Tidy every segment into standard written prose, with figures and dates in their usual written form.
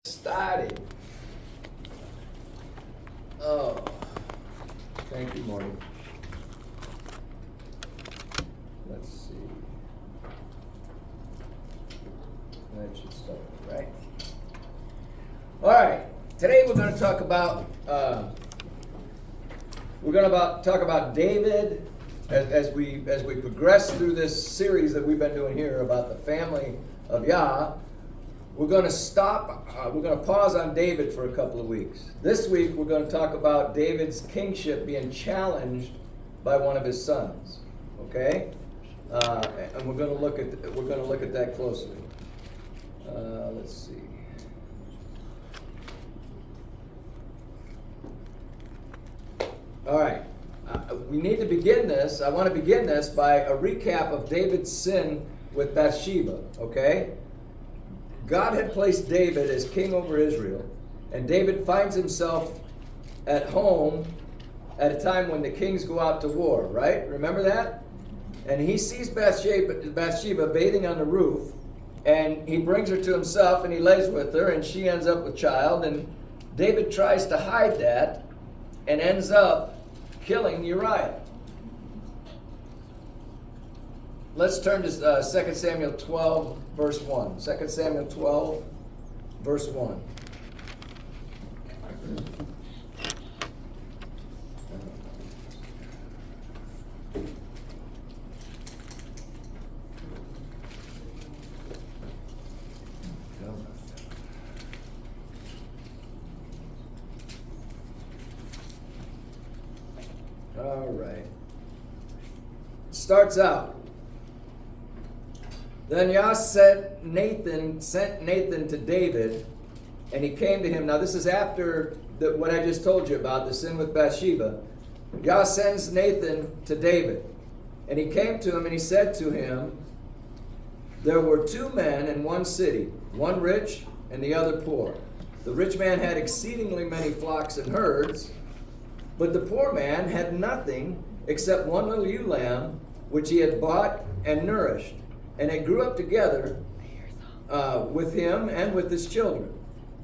Started. Oh, thank you, Morty. Let's see. That should start, right? All right. Today we're going to talk about David as we progress through this series that we've been doing here about the family of Yah. We're going to stop, we're going to pause on David for a couple of weeks. This week we're going to talk about David's kingship being challenged by one of his sons. Okay? And we're going to look at that closely. Let's see. All right. We need to begin this. I want to begin this by a recap of David's sin with Bathsheba. Okay? God had placed David as king over Israel, and David finds himself at home at a time when the kings go out to war, right? Remember that? And he sees Bathsheba bathing on the roof, and he brings her to himself, and he lays with her, and she ends up with child, and David tries to hide that, and ends up killing Uriah. Let's turn to 2 Samuel 12, verse 1. 2 Samuel 12, verse 1. All right. Starts out. Then Yah sent Nathan to David, and he came to him. Now this is after what I just told you about, the sin with Bathsheba. Yah sends Nathan to David, and he came to him, and he said to him, there were two men in one city, one rich and the other poor. The rich man had exceedingly many flocks and herds, but the poor man had nothing except one little ewe lamb, which he had bought and nourished. And it grew up together with him and with his children.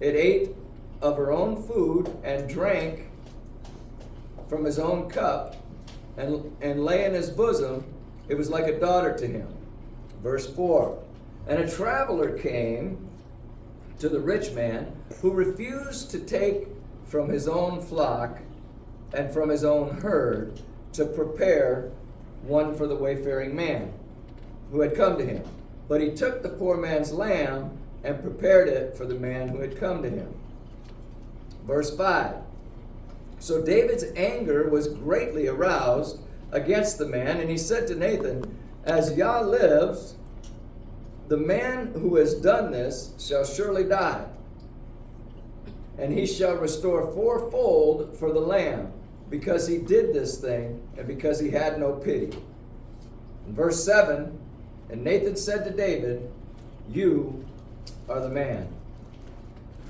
It ate of her own food and drank from his own cup and lay in his bosom. It was like a daughter to him. Verse 4. And a traveler came to the rich man who refused to take from his own flock and from his own herd to prepare one for the wayfaring man who had come to him. But he took the poor man's lamb and prepared it for the man who had come to him. Verse 5. So David's anger was greatly aroused against the man, and he said to Nathan, as Yah lives, the man who has done this shall surely die, and he shall restore fourfold for the lamb, because he did this thing, and because he had no pity. In verse 7, and Nathan said to David, you are the man.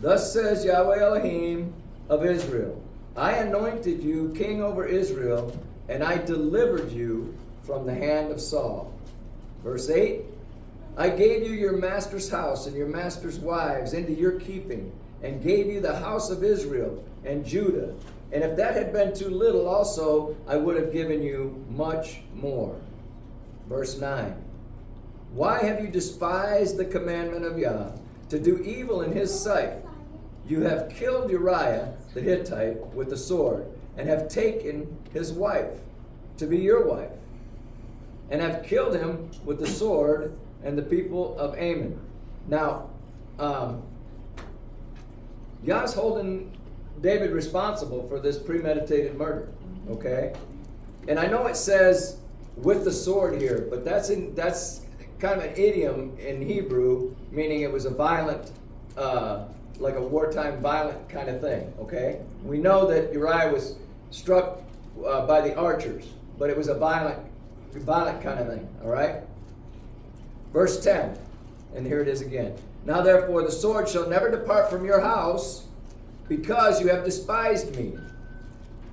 Thus says Yahweh Elohim of Israel, I anointed you king over Israel, and I delivered you from the hand of Saul. Verse 8, I gave you your master's house and your master's wives into your keeping, and gave you the house of Israel and Judah. And if that had been too little also, I would have given you much more. Verse 9. Why have you despised the commandment of Yah to do evil in his sight? You have killed Uriah the Hittite with the sword, and have taken his wife to be your wife, and have killed him with the sword and the people of Ammon. Now, Yah's holding David responsible for this premeditated murder, okay? And I know it says with the sword here, but that's kind of an idiom in Hebrew, meaning it was a violent, like a wartime violent kind of thing, okay? We know that Uriah was struck by the archers, but it was a violent kind of thing, all right? Verse 10, and here it is again. Now therefore the sword shall never depart from your house, because you have despised me,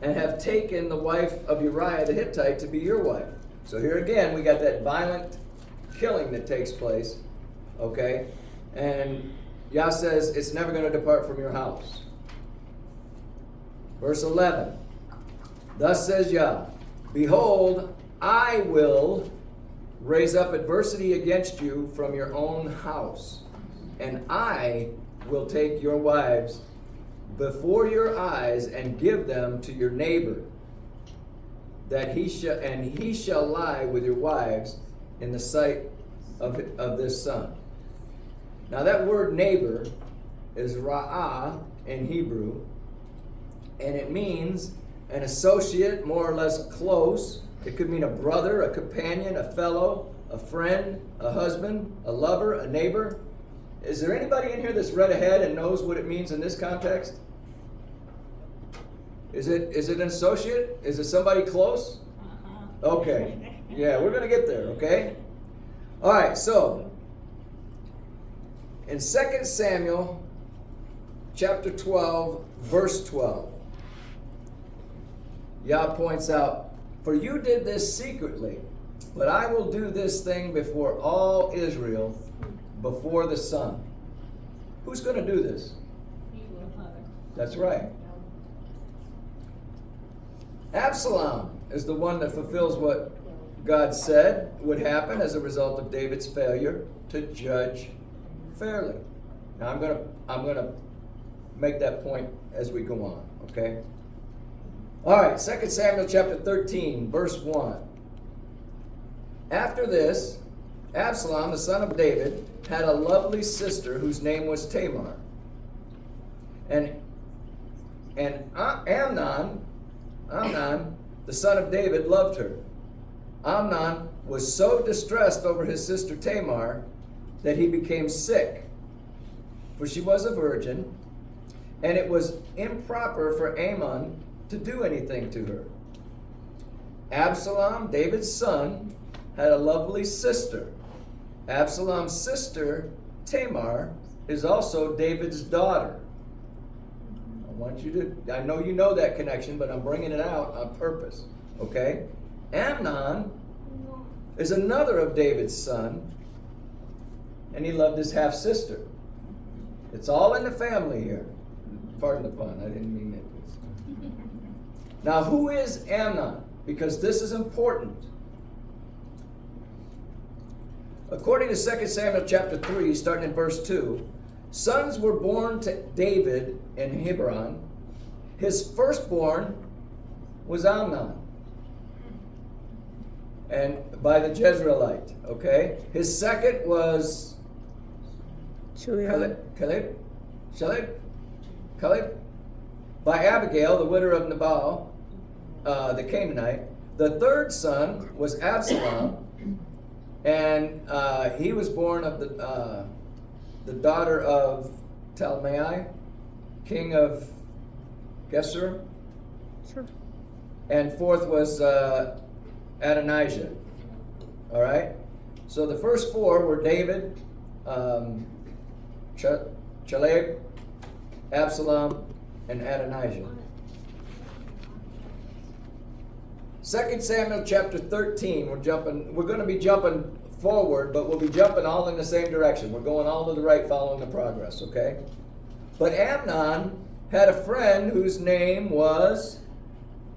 and have taken the wife of Uriah the Hittite to be your wife. So here again, we got that violent killing that takes place, okay? And Yah says it's never going to depart from your house. Verse 11. Thus says Yah, behold, I will raise up adversity against you from your own house, and I will take your wives before your eyes and give them to your neighbor, that he shall lie with your wives in the sight of this son. Now that word neighbor is ra'ah in Hebrew, and it means an associate, more or less close. It could mean a brother, a companion, a fellow, a friend, a husband, a lover, a neighbor. Is there anybody in here that's read ahead and knows what it means in this context? Is it an associate? Is it somebody close? Okay. Yeah, we're going to get there, okay? All right, so in 2 Samuel chapter 12, verse 12, Yah points out, for you did this secretly, but I will do this thing before all Israel, before the sun. Who's going to do this? That's right. Absalom is the one that fulfills what God said would happen as a result of David's failure to judge fairly. Now I'm going to make that point as we go on, okay? All right, 2 Samuel chapter 13, verse 1. After this, Absalom, the son of David, had a lovely sister whose name was Tamar. And Amnon, the son of David, loved her. Amnon was so distressed over his sister Tamar that he became sick, for she was a virgin, and it was improper for Ammon to do anything to her. Absalom, David's son, had a lovely sister. Absalom's sister, Tamar, is also David's daughter. I know you know that connection, but I'm bringing it out on purpose, okay? Amnon is another of David's son, and he loved his half-sister. It's all in the family here. Pardon the pun, I didn't mean it. Now, who is Amnon? Because this is important. According to 2 Samuel chapter 3, starting in verse 2, sons were born to David in Hebron. His firstborn was Amnon, and by the Jezreelite, okay? His second was Caleb, by Abigail, the widow of Nabal, the Canaanite. The third son was Absalom, and he was born of the daughter of Talmai, king of Geshur. Sure. And fourth was Adonijah. All right? So the first four were David, Caleb, Absalom, and Adonijah. 2 Samuel chapter 13, we're going to be jumping forward, but we'll be jumping all in the same direction. We're going all to the right following the progress, okay? But Amnon had a friend whose name was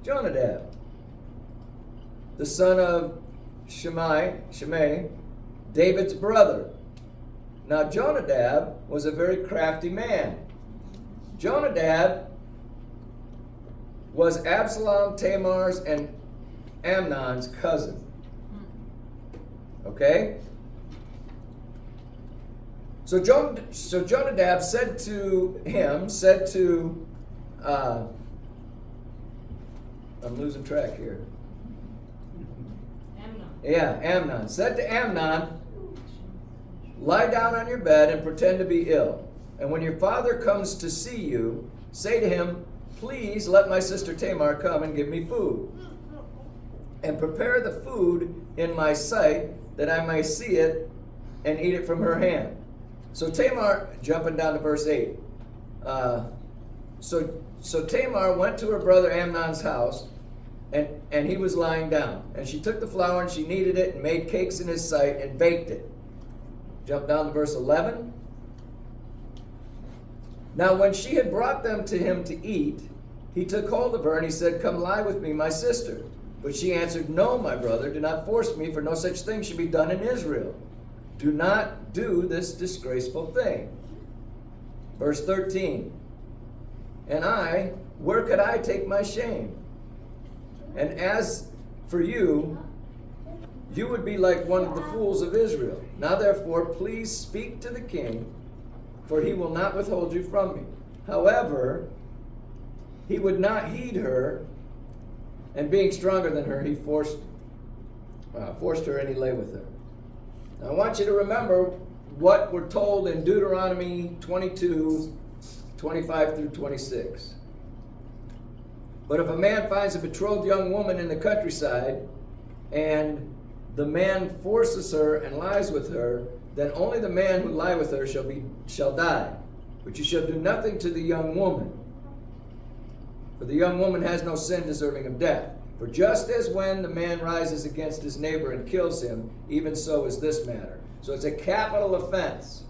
Jonadab, the son of Shimei, David's brother. Now Jonadab was a very crafty man. Jonadab was Absalom, Tamar's, and Amnon's cousin. Okay? So Jonadab said to I'm losing track here. Amnon said to Amnon, lie down on your bed and pretend to be ill. And when your father comes to see you, say to him, please let my sister Tamar come and give me food. And prepare the food in my sight, that I may see it and eat it from her hand. So Tamar, jumping down to verse 8. So Tamar went to her brother Amnon's house, and he was lying down. And she took the flour and she kneaded it and made cakes in his sight and baked it. Jump down to verse 11. Now when she had brought them to him to eat, he took hold of her and he said, "Come lie with me, my sister." But she answered, "No, my brother, do not force me, for no such thing should be done in Israel. Do not do this disgraceful thing." Verse 13. "And I, where could I take my shame? And as for you, you would be like one of the fools of Israel. Now therefore, please speak to the king, for he will not withhold you from me." However, he would not heed her, and being stronger than her, he forced her, and he lay with her. Now I want you to remember what we're told in Deuteronomy 22, 25 through 26. "But if a man finds a betrothed young woman in the countryside, and the man forces her and lies with her, then only the man who lie with her shall die. But you shall do nothing to the young woman. For the young woman has no sin deserving of death. For just as when the man rises against his neighbor and kills him, even so is this matter." So it's a capital offense.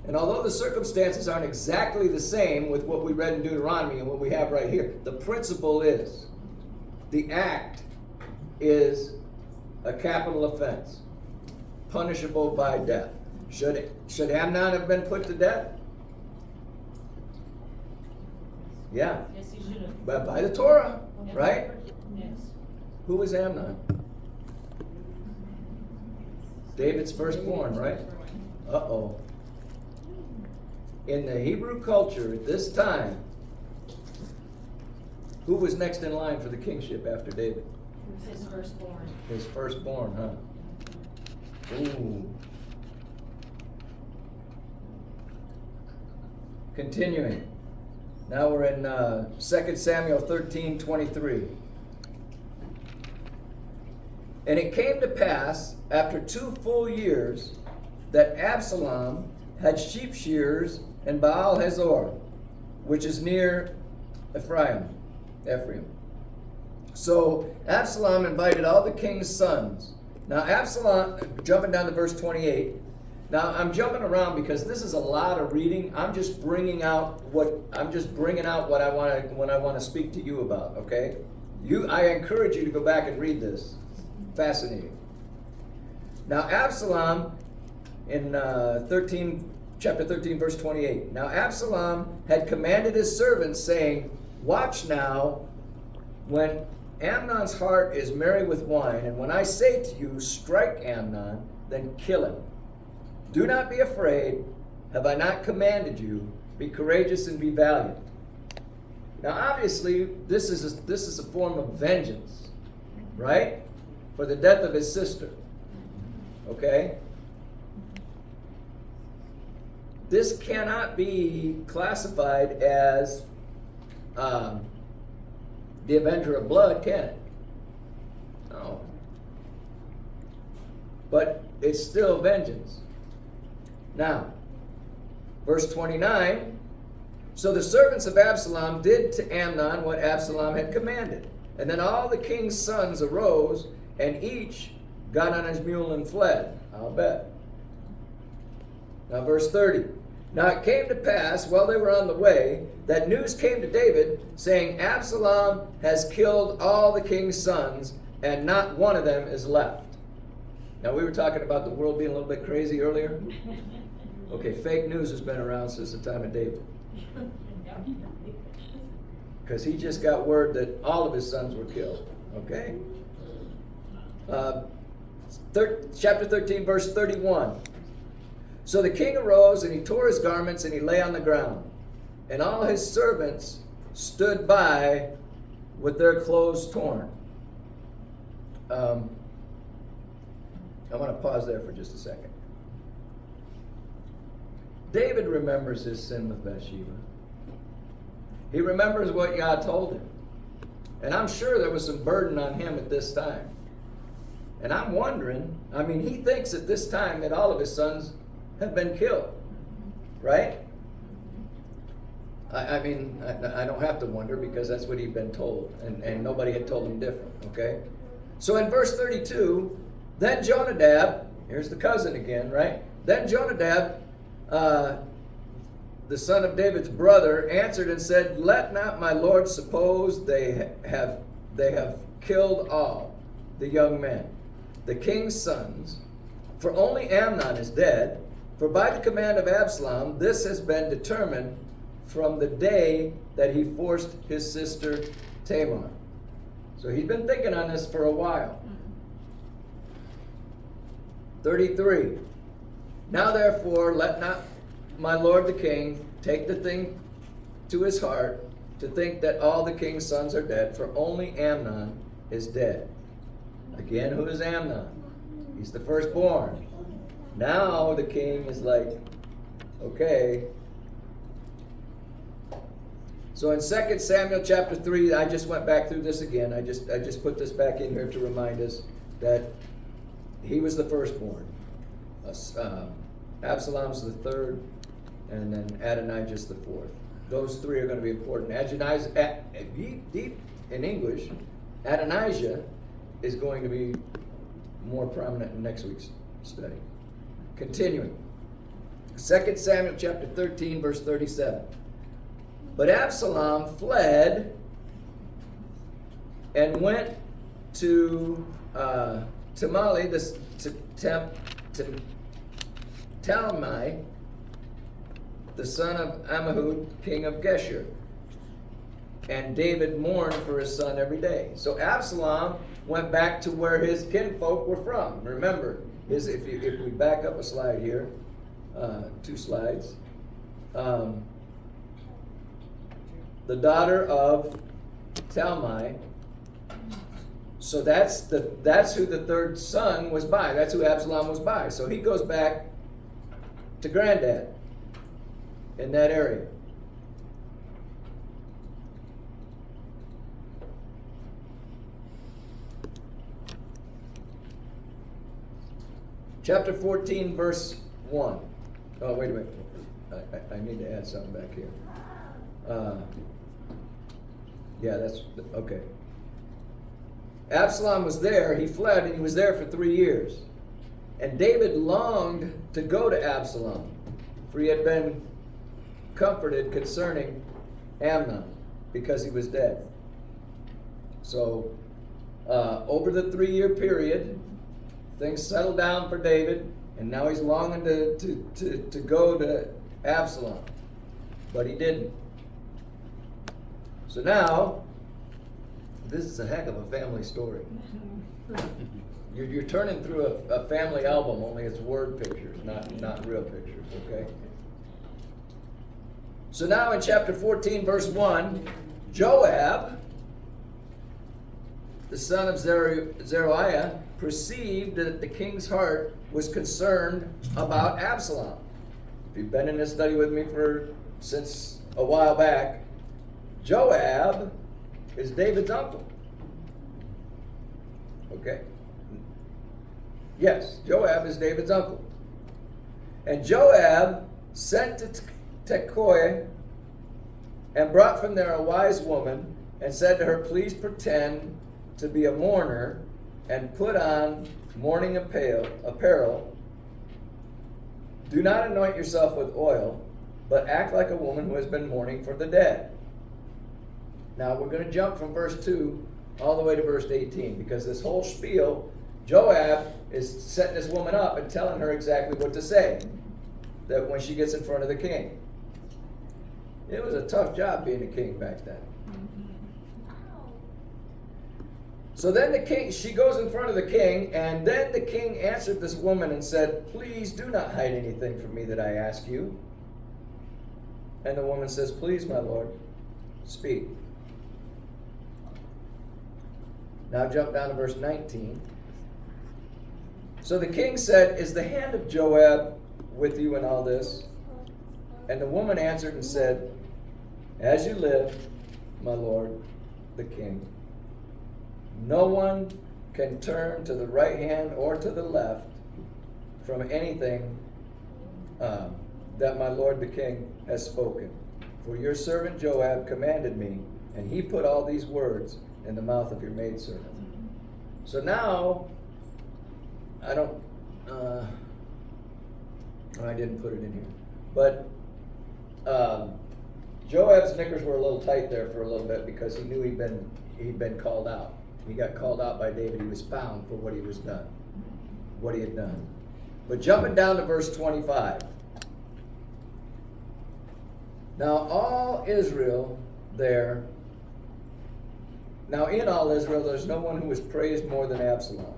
And although the circumstances aren't exactly the same with what we read in Deuteronomy and what we have right here, the principle is, the act is a capital offense, punishable by death. Should Amnon have been put to death? Yeah. Yes, he should have. But by the Torah, right? Yes. Who was Amnon? David's firstborn, right? Uh-oh. In the Hebrew culture at this time, who was next in line for the kingship after David? His firstborn. His firstborn, huh? Ooh. Continuing. Now we're in 2 Samuel 13:23. "And it came to pass, after 2 full years, that Absalom had sheep shearers in Baal Hazor, which is near Ephraim. So Absalom invited all the king's sons." Now Absalom, jumping down to verse 28. Now I'm jumping around because this is a lot of reading. I'm just bringing out what I want to speak to you about. Okay, I encourage you to go back and read this. Fascinating. Now Absalom in chapter 13, verse 28. "Now Absalom had commanded his servants, saying, Watch now, when Amnon's heart is merry with wine, and when I say to you, strike Amnon, then kill him. Do not be afraid. Have I not commanded you? Be courageous and be valiant." Now obviously, this is a form of vengeance, right? For the death of his sister. Okay? This cannot be classified as the avenger of blood, can it? No. But it's still vengeance. Now, verse 29, "So the servants of Absalom did to Amnon what Absalom had commanded. And then all the king's sons arose, and each got on his mule and fled." I'll bet. Now verse 30. "Now it came to pass, while they were on the way, that news came to David, saying, Absalom has killed all the king's sons, and not one of them is left." Now we were talking about the world being a little bit crazy earlier. Okay, fake news has been around since the time of David. Because he just got word that all of his sons were killed. Okay? Chapter 13, verse 31. "So the king arose, and he tore his garments, and he lay on the ground. And all his servants stood by with their clothes torn." I want to pause there for just a second. David remembers his sin with Bathsheba. He remembers what God told him. And I'm sure there was some burden on him at this time. And I'm wondering, he thinks at this time that all of his sons have been killed. Right? I don't have to wonder, because that's what he'd been told. And nobody had told him different. Okay? So in verse 32, then Jonadab, here's the cousin again, right? Then Jonadab the son of David's brother, answered and said, let not my lord suppose they have killed all the young men, the king's sons, for only Amnon is dead. For by the command of Absalom, this has been determined from the day that he forced his sister Tamar. So he's been thinking on this for a while. 33. Now therefore, let not my lord the king take the thing to his heart to think that all the king's sons are dead, for only Amnon is dead. Again, who is Amnon? He's the firstborn. Now the king is like, okay. So in 2 Samuel chapter 3, I just went back through this again. I just put this back in here to remind us that he was the firstborn. Absalom's the third, and then Adonijah's the fourth. Those three are going to be important. Deep in English, Adonijah is going to be more prominent in next week's study. Continuing. 2 Samuel chapter 13, verse 37. But Absalom fled and went to Talmai, the son of Ammihud, king of Geshur. And David mourned for his son every day. So Absalom went back to where his kinfolk were from. Remember, if we back up a slide here, 2 slides. The daughter of Talmai. So that's who the third son was by. That's who Absalom was by. So he goes back to granddad in that area. Chapter 14, verse 1. Oh, wait a minute. I need to add something back here. Yeah, that's okay. Absalom was there. He fled, and he was there for 3 years. And David longed to go to Absalom, for he had been comforted concerning Amnon, because he was dead. So, over the 3-year period, things settled down for David, and now he's longing to go to Absalom, but he didn't. So now, this is a heck of a family story. You're turning through a family album, only it's word pictures, not real pictures, okay? So now in chapter 14, verse 1, Joab, the son of Zeruiah, perceived that the king's heart was concerned about Absalom. If you've been in this study with me since a while back, Joab is David's uncle. Okay? Yes, Joab is David's uncle. And Joab sent to Tekoa and brought from there a wise woman and said to her, please pretend to be a mourner and put on mourning apparel. Do not anoint yourself with oil, but act like a woman who has been mourning for the dead. Now we're going to jump from verse 2 all the way to verse 18, because this whole spiel, Joab is setting this woman up and telling her exactly what to say that when she gets in front of the king. It was a tough job being a king back then. So then she goes in front of the king, and then the king answered this woman and said, please do not hide anything from me that I ask you. And the woman says, please, my lord, speak. Now jump down to verse 19. So the king said, is the hand of Joab with you in all this? And the woman answered and said, as you live, my lord, the king, no one can turn to the right hand or to the left from anything that my lord the king has spoken. For your servant Joab commanded me, and he put all these words in the mouth of your maidservant. So now, I didn't put it in here, but Joab's knickers were a little tight there for a little bit because he knew he'd been called out. He got called out by David. He was bound for what he had done. But jumping down to verse 25. Now all Israel there, now in all Israel, there's no one who was praised more than Absalom.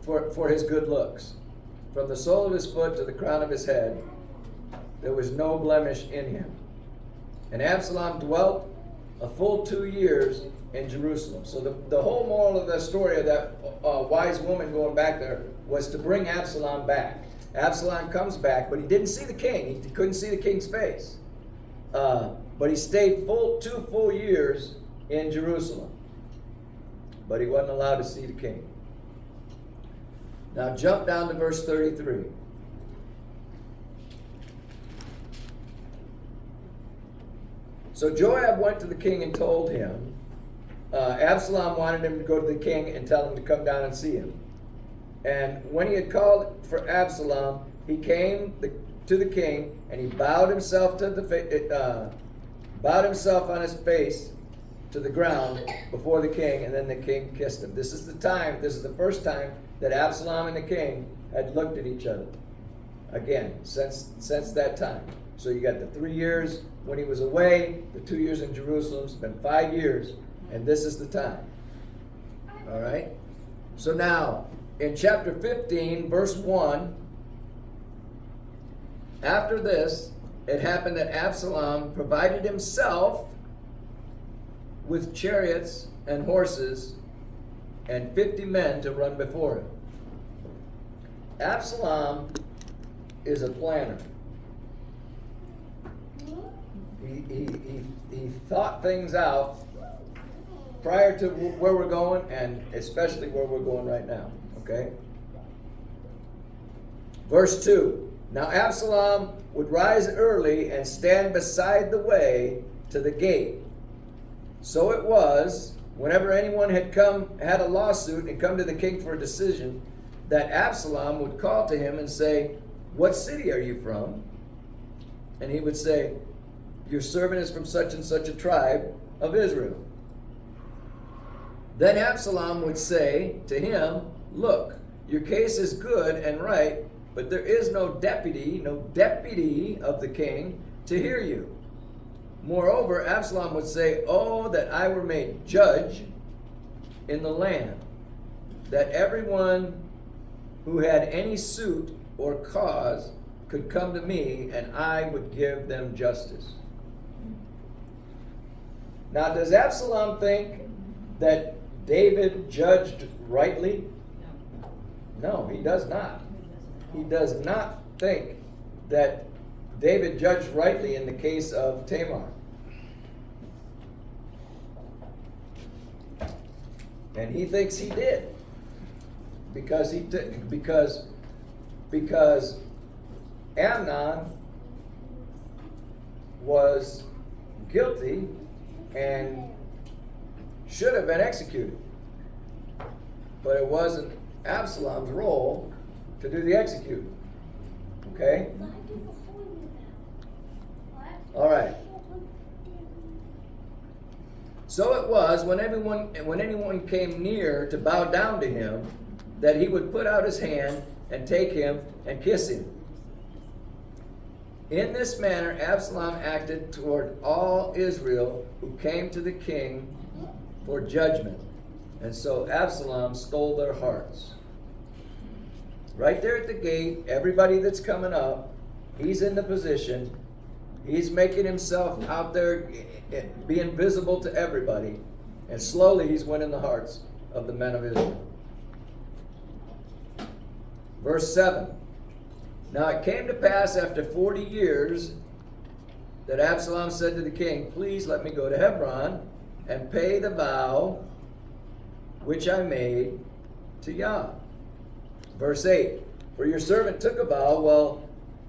For his good looks. From the sole of his foot to the crown of his head, there was no blemish in him. And Absalom dwelt a full 2 years in Jerusalem. So the whole moral of the story of that wise woman going back there was to bring Absalom back. Absalom comes back, but he didn't see the king. He couldn't see the king's face. But he stayed 2 full years in Jerusalem. But he wasn't allowed to see the king. Now jump down to verse 33. So Joab went to the king and told him, Absalom wanted him to go to the king and tell him to come down and see him. And when he had called for Absalom, he came to the king and he bowed himself on his face to the ground before the king, and then the king kissed him. This is the first time that Absalom and the king had looked at each other again since that time. So you got the 3 years when he was away, the 2 years in Jerusalem. It's been 5 years, and this is the time. All right? So now, in chapter 15, verse 1, after this, it happened that Absalom provided himself with chariots and horses and 50 men to run before him. Absalom is a planner. He thought things out prior to where we're going, and especially where we're going right now. Okay? Verse 2. Now Absalom would rise early and stand beside the way to the gate. So it was, whenever anyone had a lawsuit and come to the king for a decision, that Absalom would call to him and say, "What city are you from?" And he would say, "Your servant is from such and such a tribe of Israel." Then Absalom would say to him, "Look, your case is good and right, but there is no deputy of the king to hear you." Moreover, Absalom would say, "Oh, that I were made judge in the land, that everyone who had any suit or cause could come to me, and I would give them justice." Now, does Absalom think that David judged rightly? No, he does not. He does not think that David judged rightly in the case of Tamar. And he thinks he did. Because Amnon was guilty and should have been executed. But it wasn't Absalom's role to do the executing. Okay? All right. So it was when anyone came near to bow down to him, that he would put out his hand and take him and kiss him. In this manner, Absalom acted toward all Israel who came to the king for judgment. And so Absalom stole their hearts. Right there at the gate, everybody that's coming up, he's in the position. He's making himself out there, being visible to everybody. And slowly he's winning the hearts of the men of Israel. Verse 7. Now it came to pass after 40 years that Absalom said to the king, "Please let me go to Hebron and pay the vow which I made to Yah." Verse 8. For your servant took a vow while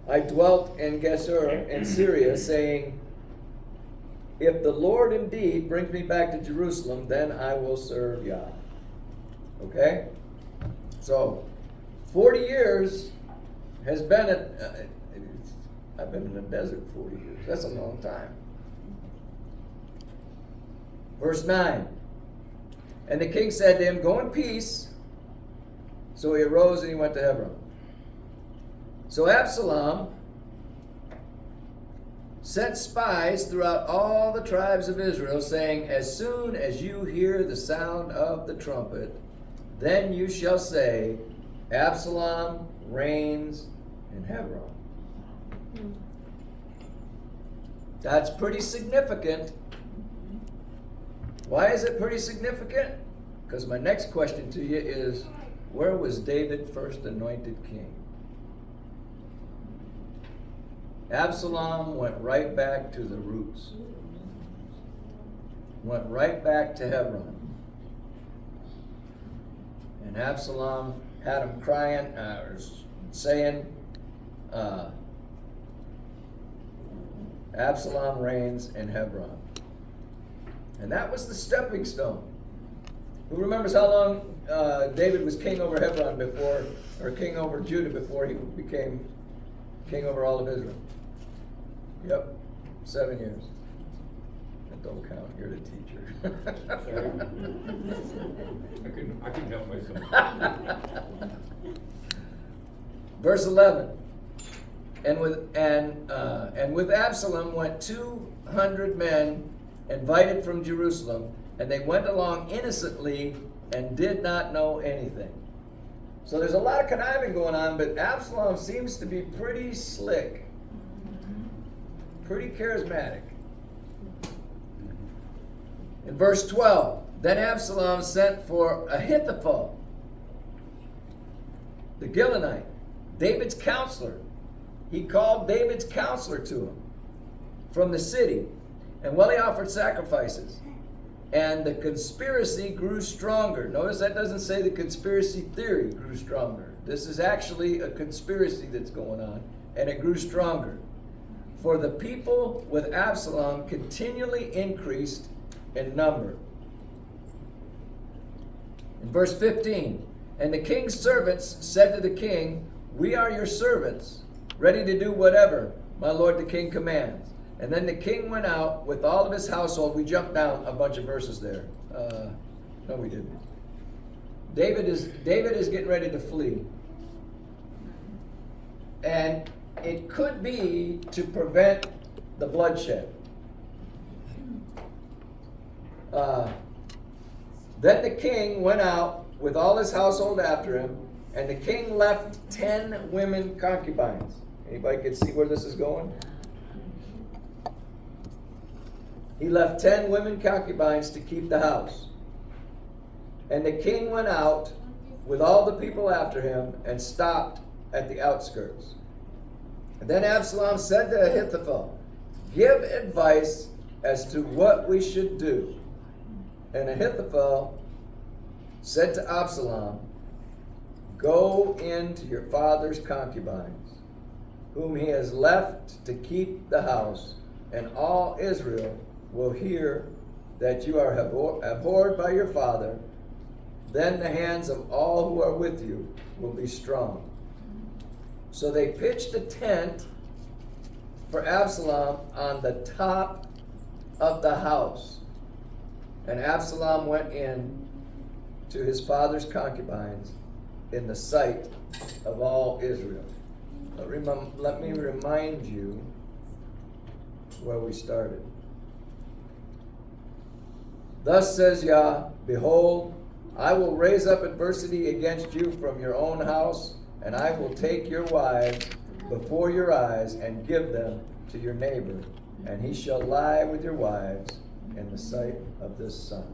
I dwelt in Geshur in Syria, saying, "If the Lord indeed brings me back to Jerusalem, then I will serve Yah." Okay? So, 40 years has been I've been in the desert 40 years. That's a long time. Verse 9. And the king said to him, go in peace. So he arose and he went to Hebron. So Absalom sent spies throughout all the tribes of Israel, saying, as soon as you hear the sound of the trumpet, then you shall say, Absalom reigns in Hebron. That's pretty significant. Why is it pretty significant? Because my next question to you is, where was David first anointed king? Absalom went right back to the roots. Went right back to Hebron. And Absalom had him crying, saying, Absalom reigns in Hebron. And that was the stepping stone. Who remembers how long David was king over Hebron before, or king over Judah before he became king over all of Israel? Yep, 7 years. That don't count, you're the teacher. I can help myself. Verse 11. And with Absalom went 200 men invited from Jerusalem, and they went along innocently and did not know anything. So there's a lot of conniving going on, but Absalom seems to be pretty slick, pretty charismatic. In verse 12, then Absalom sent for Ahithophel, the Gilonite, David's counselor. He called David's counselor to him from the city, and while he offered sacrifices, and the conspiracy grew stronger. Notice that doesn't say the conspiracy theory grew stronger. This is actually a conspiracy that's going on, and it grew stronger. For the people with Absalom continually increased in number. In verse 15, and the king's servants said to the king, we are your servants, ready to do whatever my lord the king commands. And then the king went out with all of his household. We jumped down a bunch of verses there. No, we didn't. David is getting ready to flee. And it could be to prevent the bloodshed. Then the king went out with all his household after him, and the king left 10 women concubines. Anybody can see where this is going? He left 10 women concubines to keep the house. And the king went out with all the people after him and stopped at the outskirts. And then Absalom said to Ahithophel, give advice as to what we should do. And Ahithophel said to Absalom, go in to your father's concubines, whom he has left to keep the house, and all Israel will hear that you are abhorred by your father. Then the hands of all who are with you will be strong. So they pitched a tent for Absalom on the top of the house. And Absalom went in to his father's concubines in the sight of all Israel. Let me remind you where we started. Thus says Yah, behold, I will raise up adversity against you from your own house, and I will take your wives before your eyes and give them to your neighbor, and he shall lie with your wives in the sight of this sun.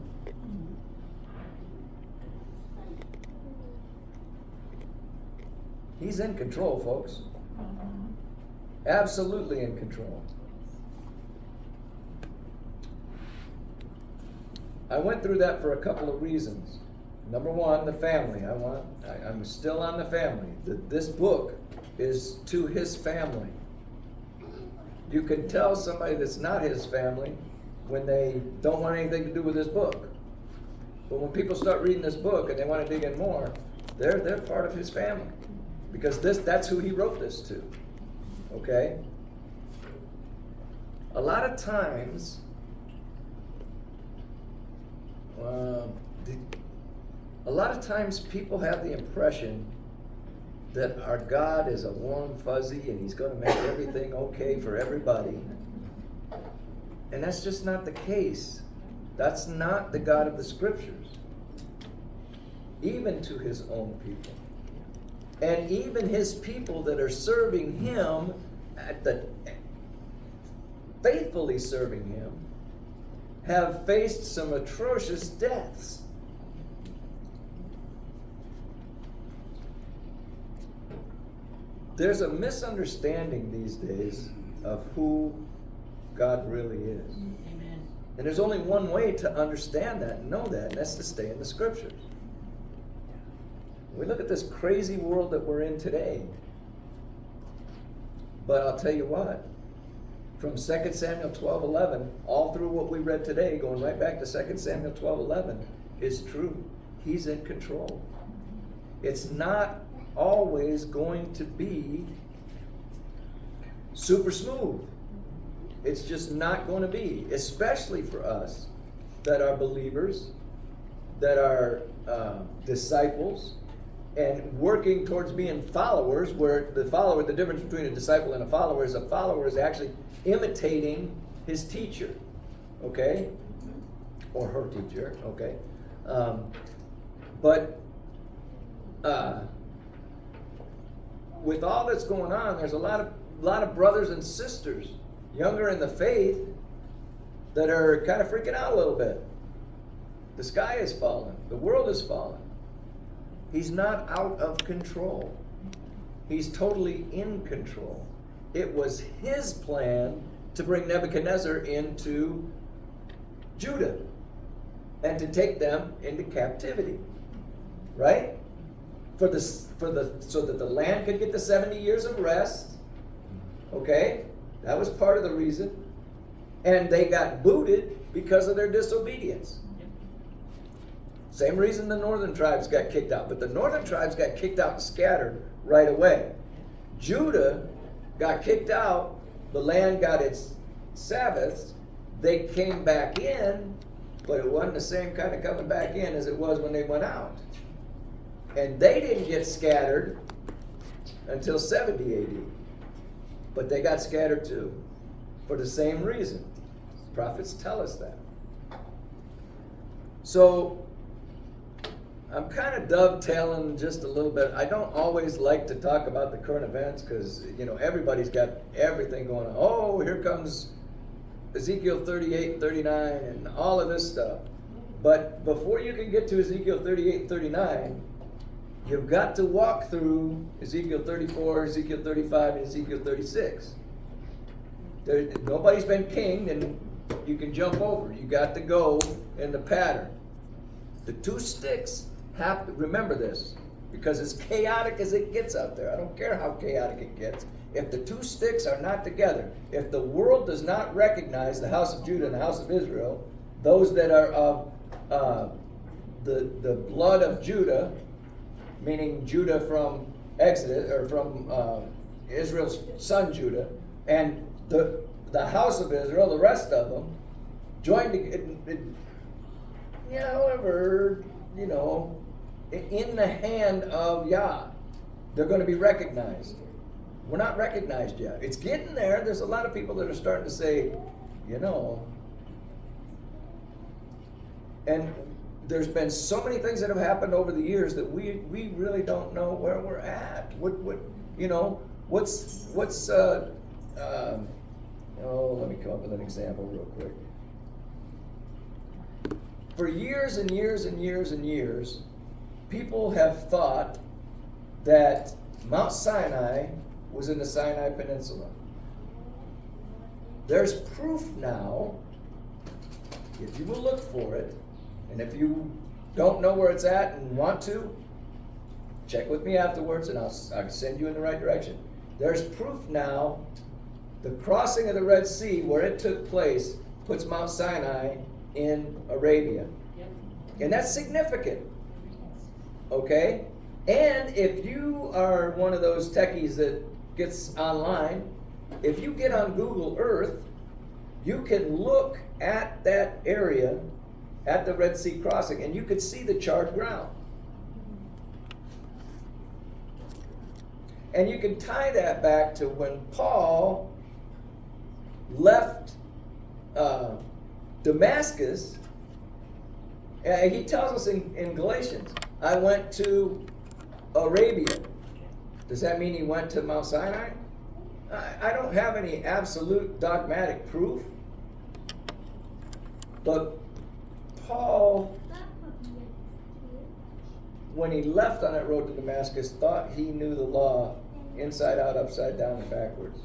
He's in control, folks. Absolutely in control. I went through that for a couple of reasons. Number one, the family. I'm still on the family. This book is to his family. You can tell somebody that's not his family when they don't want anything to do with this book. But when people start reading this book and they want to dig in more, They're part of his family. Because that's who he wrote this to. Okay? A lot of times, people have the impression that our God is a warm fuzzy and he's going to make everything okay for everybody. And that's just not the case. That's not the God of the Scriptures. Even to his own people. And even his people that are serving him, faithfully serving him, have faced some atrocious deaths. There's a misunderstanding these days of who God really is. Amen. And there's only one way to understand that and know that, and that's to stay in the Scriptures. We look at this crazy world that we're in today. But I'll tell you what, from 2 Samuel 12:11, all through what we read today, going right back to 2 Samuel 12:11, is true. He's in control. It's not always going to be super smooth. It's just not going to be, especially for us that are believers, that are disciples, and working towards being followers, where the difference between a disciple and a follower is actually imitating his teacher, okay? Or her teacher, okay? But with all that's going on, there's a lot of brothers and sisters, younger in the faith, that are kind of freaking out a little bit. The sky is falling. The world is falling. He's not out of control. He's totally in control. It was his plan to bring Nebuchadnezzar into Judah and to take them into captivity. Right? So that the land could get the 70 years of rest. Okay? That was part of the reason. And they got booted because of their disobedience. Same reason the northern tribes got kicked out. But the northern tribes got kicked out and scattered right away. Judah got kicked out. The land got its Sabbaths. They came back in, but it wasn't the same kind of coming back in as it was when they went out. And they didn't get scattered until 70 AD. But they got scattered too, for the same reason. Prophets tell us that. So, I'm kind of dovetailing just a little bit. I don't always like to talk about the current events because, everybody's got everything going on. Oh, here comes Ezekiel 38 and 39 and all of this stuff. But before you can get to Ezekiel 38 and 39, you've got to walk through Ezekiel 34, Ezekiel 35, and Ezekiel 36. Nobody's been king, and you can jump over. You got to go in the pattern. The two sticks have to, remember this, because as chaotic as it gets out there, I don't care how chaotic it gets, if the two sticks are not together, if the world does not recognize the house of Judah and the house of Israel, those that are of the blood of Judah, meaning Judah from Exodus, or from Israel's son Judah, and the house of Israel, the rest of them, joined however, in the hand of Yah, they're going to be recognized. We're not recognized yet. It's getting there. There's a lot of people that are starting to say, and there's been so many things that have happened over the years that we really don't know where we're at. Let me come up with an example real quick. For years and years and years and years, people have thought that Mount Sinai was in the Sinai Peninsula. There's proof now, if you will look for it, and if you don't know where it's at and want to, check with me afterwards and I'll send you in the right direction. There's proof now, the crossing of the Red Sea, where it took place, puts Mount Sinai in Arabia. Yep. And that's significant. Okay? And if you are one of those techies that gets online, if you get on Google Earth, you can look at that area at the Red Sea crossing and you could see the charred ground. And you can tie that back to when Paul left Damascus. He tells us in Galatians, I went to Arabia. Does that mean he went to Mount Sinai? I don't have any absolute dogmatic proof. But Paul, when he left on that road to Damascus, thought he knew the law inside out, upside down, and backwards.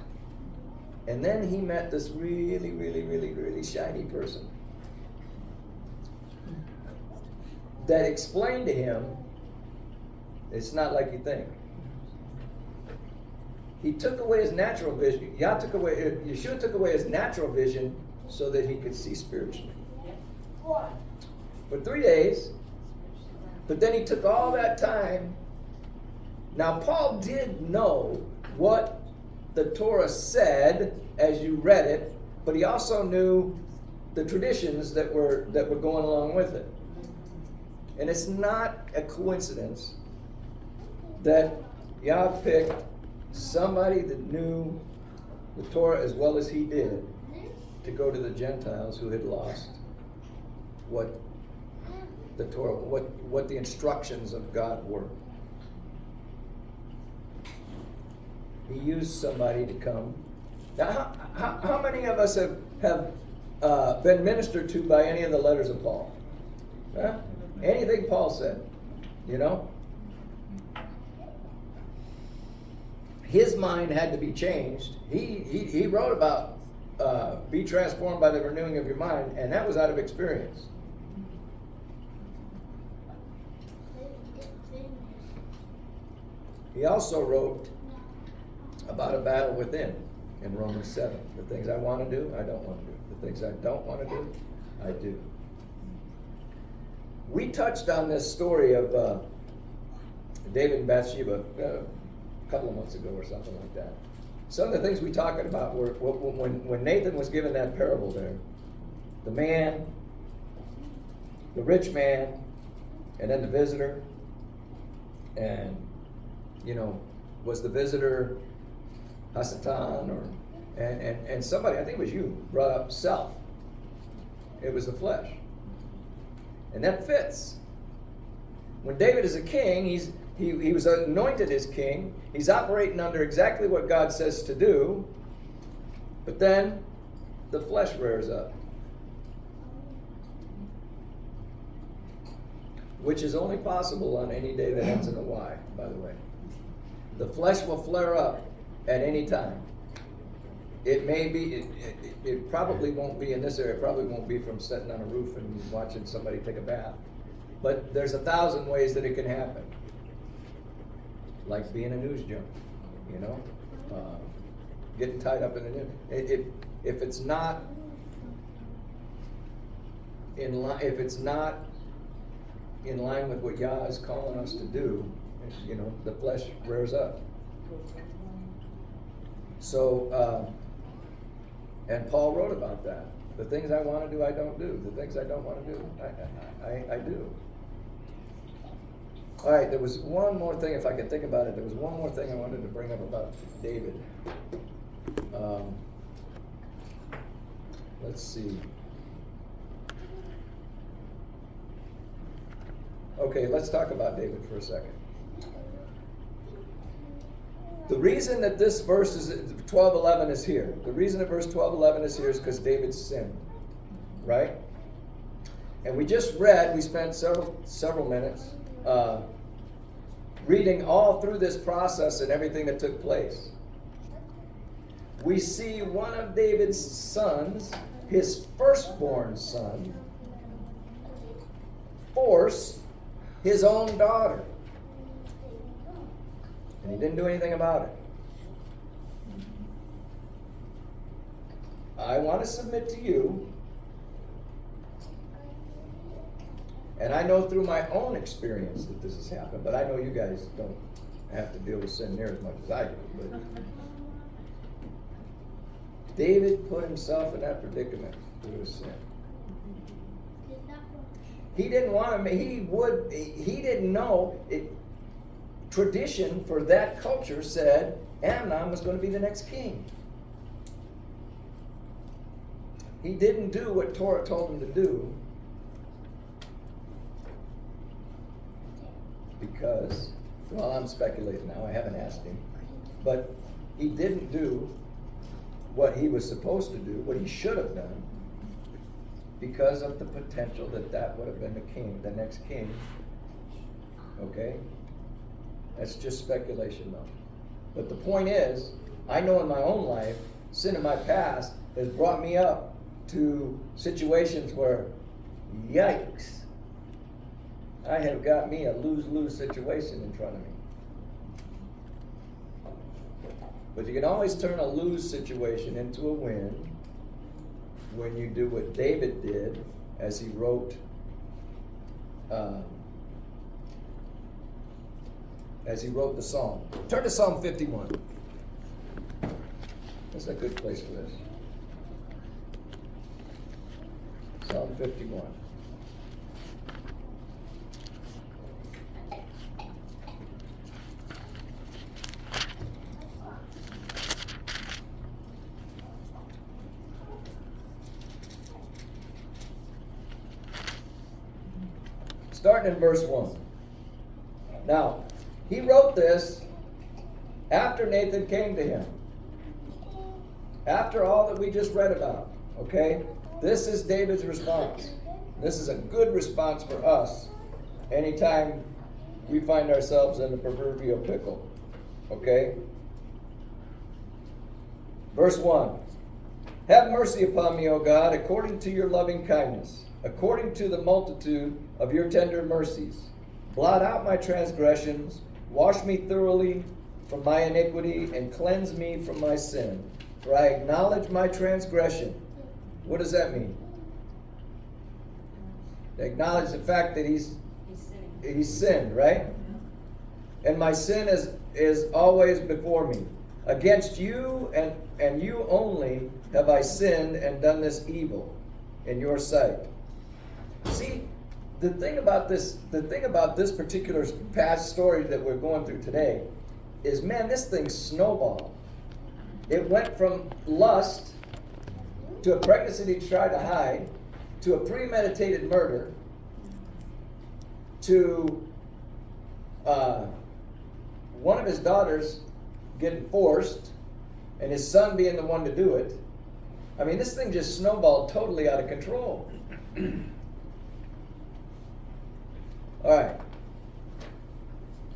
And then he met this really, really, really, really shiny person that explained to him, it's not like you think. He took away his natural vision. Yeshua took away his natural vision so that he could see spiritually. For 3 days, but then he took all that time. Now, Paul did know what the Torah said as you read it, but he also knew the traditions that were going along with it. And it's not a coincidence that Yah picked somebody that knew the Torah as well as he did to go to the Gentiles who had lost what the Torah, what the instructions of God were. He used somebody to come. Now, how many of us have been ministered to by any of the letters of Paul? Huh? Anything Paul said, you know? His mind had to be changed. He wrote about be transformed by the renewing of your mind, and that was out of experience. He also wrote about a battle within in Romans 7. The things I want to do, I don't want to do. The things I don't want to do, I do. We touched on this story of David and Bathsheba a couple of months ago or something like that. Some of the things we talked about were when Nathan was given that parable there. The man, the rich man, and then the visitor. And, you know, was the visitor Hasatan or and somebody, I think it was you, brought up self. It was the flesh. And that fits. When David is a king, he was anointed as king. He's operating under exactly what God says to do. But then the flesh rears up. Which is only possible on any day that ends in a Y, by the way. The flesh will flare up at any time. It may be, it probably won't be in this area. It probably won't be from sitting on a roof and watching somebody take a bath. But there's 1,000 ways that it can happen. Like being a news junkie, you know? Getting tied up in the news. If it's not in line, if it's not in line with what Yah is calling us to do, you know, the flesh rears up. So, and Paul wrote about that. The things I want to do, I don't do. The things I don't want to do, I do. All right, there was one more thing, if I could think about it. There was one more thing I wanted to bring up about David. Let's see. Okay, let's talk about David for a second. The reason that this verse is 12:11 is here. The reason that verse 12:11 is here is because David sinned, right? And we just read. We spent several minutes reading all through this process and everything that took place. We see one of David's sons, his firstborn son, force his own daughter. And he didn't do anything about it. I want to submit to you, And I know through my own experience that this has happened, but I know you guys don't have to deal with sin near as much as I do. But David put himself in that predicament through his sin. He didn't want to, he didn't know it. Tradition for that culture said Amnon was going to be the next king. He didn't do what Torah told him to do because, well, I'm speculating now, I haven't asked him, but he didn't do what he was supposed to do, what he should have done, because of the potential that would have been the next king. Okay? That's just speculation though. But the point is, I know in my own life, sin in my past has brought me up to situations where, yikes, I have got me a lose-lose situation in front of me. But you can always turn a lose situation into a win when you do what David did as he wrote the Psalm. Turn to Psalm 51. That's a good place for this. Psalm 51. Starting in verse 1. Now, he wrote this after Nathan came to him. After all that we just read about. Okay? This is David's response. This is a good response for us anytime we find ourselves in the proverbial pickle. Okay? Verse 1. Have mercy upon me, O God, according to your loving kindness, according to the multitude of your tender mercies. Blot out my transgressions, wash me thoroughly from my iniquity, and cleanse me from my sin. For I acknowledge my transgression. What does that mean? Acknowledge the fact that he's sinned, right? And my sin is always before me. Against you and you only have I sinned and done this evil in your sight. See, the thing about this particular past story that we're going through today is, man, this thing snowballed. It went from lust to a pregnancy that he tried to hide, to a premeditated murder, to one of his daughters getting forced, and his son being the one to do it. I mean, this thing just snowballed totally out of control. All right.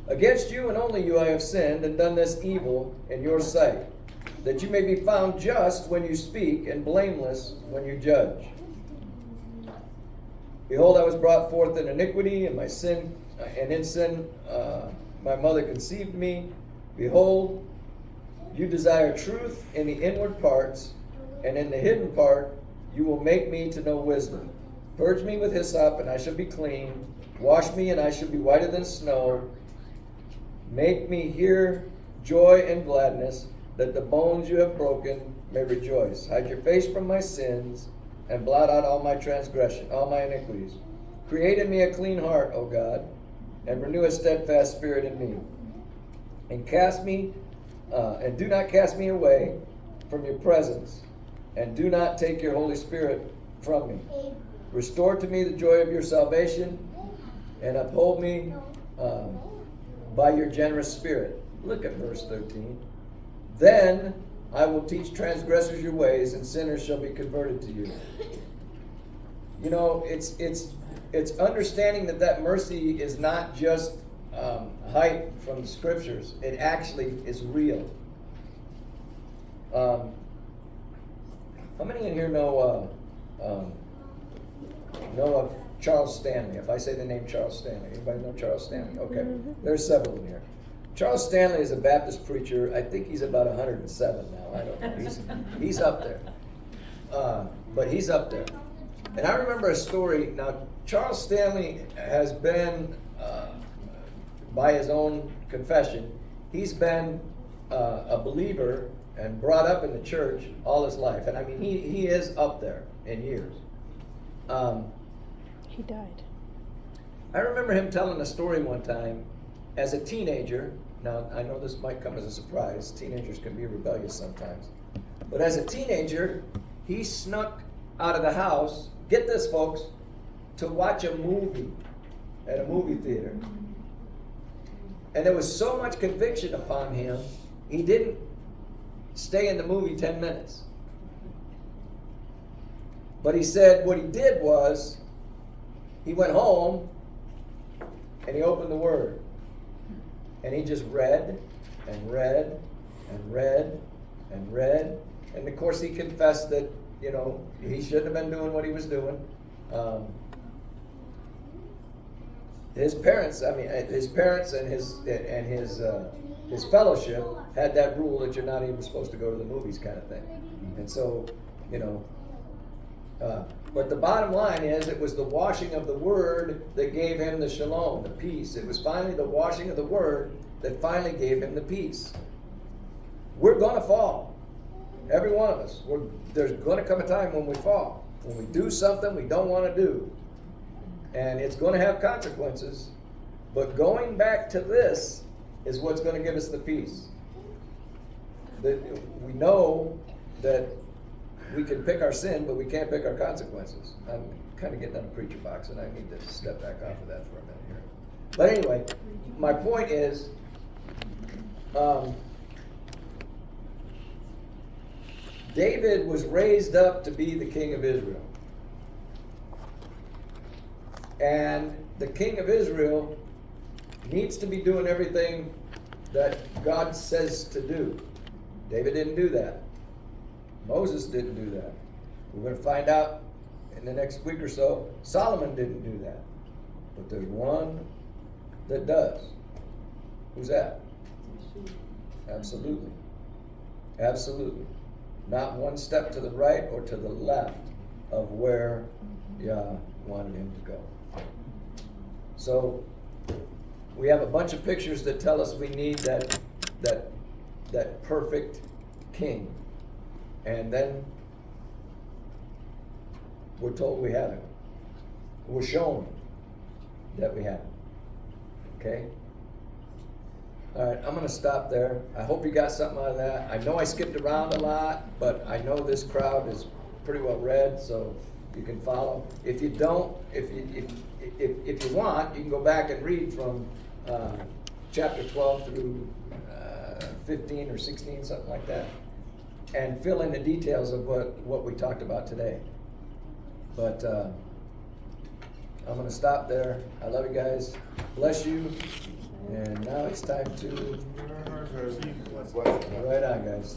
Against you and only you I have sinned and done this evil in your sight, that you may be found just when you speak and blameless when you judge. Behold, I was brought forth in iniquity, and in sin my mother conceived me. Behold, you desire truth in the inward parts, and in the hidden part you will make me to know wisdom. Purge me with hyssop, and I shall be clean. Wash me, and I shall be whiter than snow. Make me hear joy and gladness, that the bones you have broken may rejoice. Hide your face from my sins, and blot out all my transgression, all my iniquities. Create in me a clean heart, O God, and renew a steadfast spirit in me. And do not cast me away from your presence, and do not take your Holy Spirit from me. Restore to me the joy of your salvation, and uphold me by your generous spirit. Look at verse 13. Then I will teach transgressors your ways, and sinners shall be converted to you. You know, it's understanding that mercy is not just hype from the scriptures. It actually is real. How many in here know of Charles Stanley? If I say the name Charles Stanley, anybody know Charles Stanley? Okay, there's several in here. Charles Stanley is a Baptist preacher. I think he's about 107 now. I don't know. He's up there. But he's up there. And I remember a story. Now, Charles Stanley has been, by his own confession, he's been a believer and brought up in the church all his life. And I mean, he is up there in years. He died. I remember him telling a story one time as a teenager. Now, I know this might come as a surprise. Teenagers can be rebellious sometimes. But as a teenager, he snuck out of the house, get this, folks, to watch a movie at a movie theater. And there was so much conviction upon him, he didn't stay in the movie 10 minutes. But he said what he did was, he went home and he opened the Word. And he just read and read and read and read. And of course he confessed that, you know, he shouldn't have been doing what he was doing. His parents and his fellowship had that rule that you're not even supposed to go to the movies, kind of thing. And so, you know, but the bottom line is, it was the washing of the Word that gave him the shalom, the peace. It was finally the washing of the Word that finally gave him the peace. We're going to fall. Every one of us. There's going to come a time when we fall. When we do something we don't want to do. And it's going to have consequences. But going back to this is what's going to give us the peace. That we know that we can pick our sin, but we can't pick our consequences. I'm kind of getting on a preacher box, and I need to step back off of that for a minute here. But anyway, my point is, David was raised up to be the king of Israel. And the king of Israel needs to be doing everything that God says to do. David didn't do that. Moses didn't do that. We're going to find out in the next week or so, Solomon didn't do that. But there's one that does. Who's that? Absolutely. Absolutely. Not one step to the right or to the left of where Yah wanted him to go. So we have a bunch of pictures that tell us we need that perfect king. And then we're told we have him. We're shown that we have him. Okay? All right, I'm going to stop there. I hope you got something out of that. I know I skipped around a lot, but I know this crowd is pretty well read, so you can follow. If you don't, if you want, you can go back and read from chapter 12 through 15 or 16, something like that, and fill in the details of what we talked about today. But I'm going to stop there. I love you guys. Bless you. And now it's time to... Right on, guys.